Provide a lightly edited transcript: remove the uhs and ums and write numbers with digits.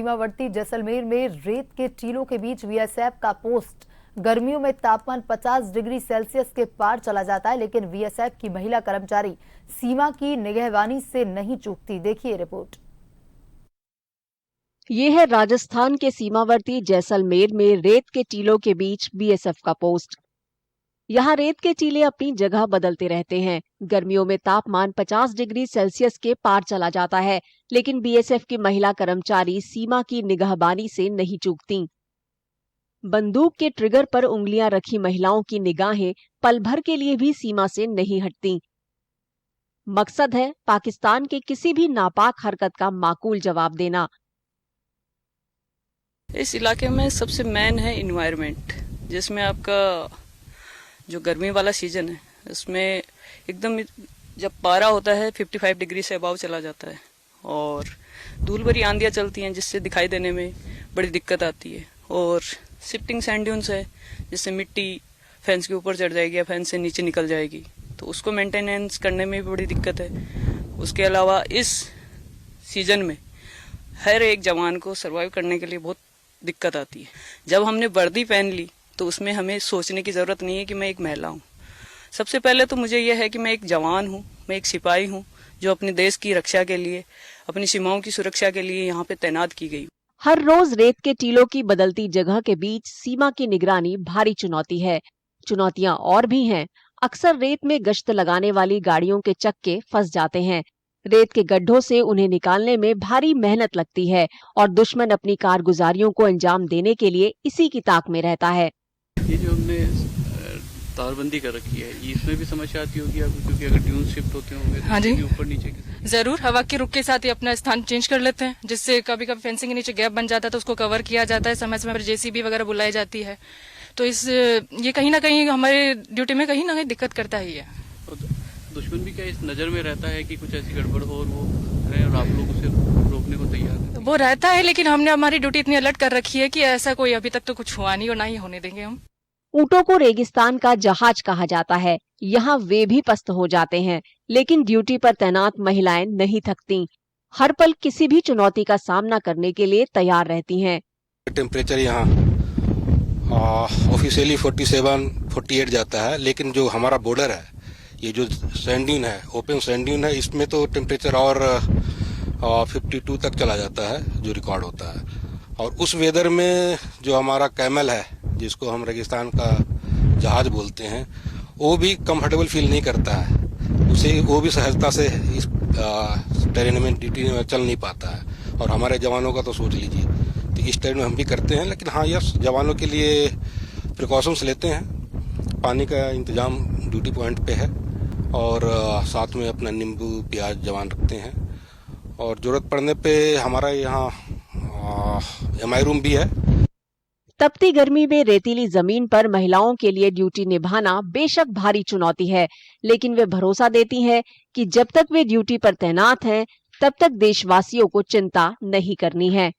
सीमावर्ती जैसलमेर में रेत के टीलों के बीच बीएसएफ का पोस्ट। गर्मियों में तापमान 50 डिग्री सेल्सियस के पार चला जाता है, लेकिन बीएसएफ की महिला कर्मचारी सीमा की निगहबानी से नहीं चूकती। देखिए रिपोर्ट। ये है राजस्थान के सीमावर्ती जैसलमेर में रेत के टीलों के बीच बीएसएफ का पोस्ट। यहाँ रेत के टीले अपनी जगह बदलते रहते हैं। गर्मियों में तापमान 50 डिग्री सेल्सियस के पार चला जाता है, लेकिन बीएसएफ की महिला कर्मचारी सीमा की निगहबानी से नहीं चूकती। बंदूक के ट्रिगर पर उंगलियां रखी महिलाओं की निगाहें पल भर के लिए भी सीमा से नहीं हटती। मकसद है पाकिस्तान के किसी भी नापाक हरकत का माकूल जवाब देना। इस इलाके में सबसे मेन है इन्वायरमेंट, जिसमें आपका जो गर्मी वाला सीजन है उसमें एकदम जब पारा होता है 55 डिग्री से अबाव चला जाता है और धूल भरी आंधियां चलती हैं, जिससे दिखाई देने में बड़ी दिक्कत आती है। और शिफ्टिंग सैंड ड्यून्स है, जिससे मिट्टी फेंस के ऊपर चढ़ जाएगी या फेंस से नीचे निकल जाएगी, तो उसको मेंटेनेंस करने में भी बड़ी दिक्कत है। उसके अलावा इस सीजन में हर एक जवान को सर्वाइव करने के लिए बहुत दिक्कत आती है। जब हमने वर्दी पहन ली तो उसमें हमें सोचने की जरूरत नहीं है कि मैं एक महिला हूँ। सबसे पहले तो मुझे यह है कि मैं एक जवान हूँ, मैं एक सिपाही हूँ जो अपने देश की रक्षा के लिए, अपनी सीमाओं की सुरक्षा के लिए यहाँ पे तैनात की गई। हर रोज रेत के टीलों की बदलती जगह के बीच सीमा की निगरानी भारी चुनौती है। चुनौतियां और भी हैं। अक्सर रेत में गश्त लगाने वाली गाड़ियों के चक्के फंस जाते हैं। रेत के गड्ढों से उन्हें निकालने में भारी मेहनत लगती है और दुश्मन अपनी कारगुजारियों को अंजाम देने के लिए इसी की ताक में रहता है। ये जो हमने तारबंदी कर रखी है, इसमें भी समस्या आती होगी आपको, क्योंकि अगर ड्यून शिफ्ट होते होंगे हाँ जी, ऊपर नीचे जरूर हवा के रुख के साथ ही अपना स्थान चेंज कर लेते हैं, जिससे कभी कभी फेंसिंग के नीचे गैप बन जाता है तो उसको कवर किया जाता है। समय समय पर जेसीबी वगैरह बुलाई जाती है, तो ये कहीं ना कहीं हमारे ड्यूटी में कहीं ना कहीं दिक्कत करता ही है। दुश्मन भी क्या इस नजर में रहता है कि कुछ ऐसी गड़बड़ हो और आप लोग उसे रोकने को तैयार हैं? वो रहता है, लेकिन हमने हमारी ड्यूटी इतनी अलर्ट कर रखी है कि ऐसा कोई अभी तक तो कुछ हुआ नहीं और ना ही होने देंगे हम। ऊंटों को रेगिस्तान का जहाज कहा जाता है। यहाँ वे भी पस्त हो जाते हैं, लेकिन ड्यूटी पर तैनात महिलाएं नहीं थकती। हर पल किसी भी चुनौती का सामना करने के लिए तैयार रहती हैं। टेम्परेचर यहाँ ऑफिशियली 47-48 जाता है, लेकिन जो हमारा बॉर्डर है, ये जो सैंड ड्यून है, ओपन सैंड ड्यून है, इसमें तो टेम्परेचर और 52 तक चला जाता है जो रिकॉर्ड होता है। और उस वेदर में जो हमारा कैमल है, जिसको हम रेगिस्तान का जहाज बोलते हैं, वो भी कंफर्टेबल फील नहीं करता है। वो भी सहजता से इस टेरेन में ड्यूटी में चल नहीं पाता है। और हमारे जवानों का तो सोच लीजिए, तो इस टेरेन में हम भी करते हैं, लेकिन हाँ यस, जवानों के लिए प्रिकॉशंस लेते हैं। पानी का इंतजाम ड्यूटी पॉइंट पे है और साथ में अपना नींबू प्याज जवान रखते हैं। और जरूरत पड़ने पे हमारा यहाँ एमआई रूम भी है। तपती गर्मी में रेतीली जमीन पर महिलाओं के लिए ड्यूटी निभाना बेशक भारी चुनौती है, लेकिन वे भरोसा देती हैं कि जब तक वे ड्यूटी पर तैनात हैं, तब तक देशवासियों को चिंता नहीं करनी है।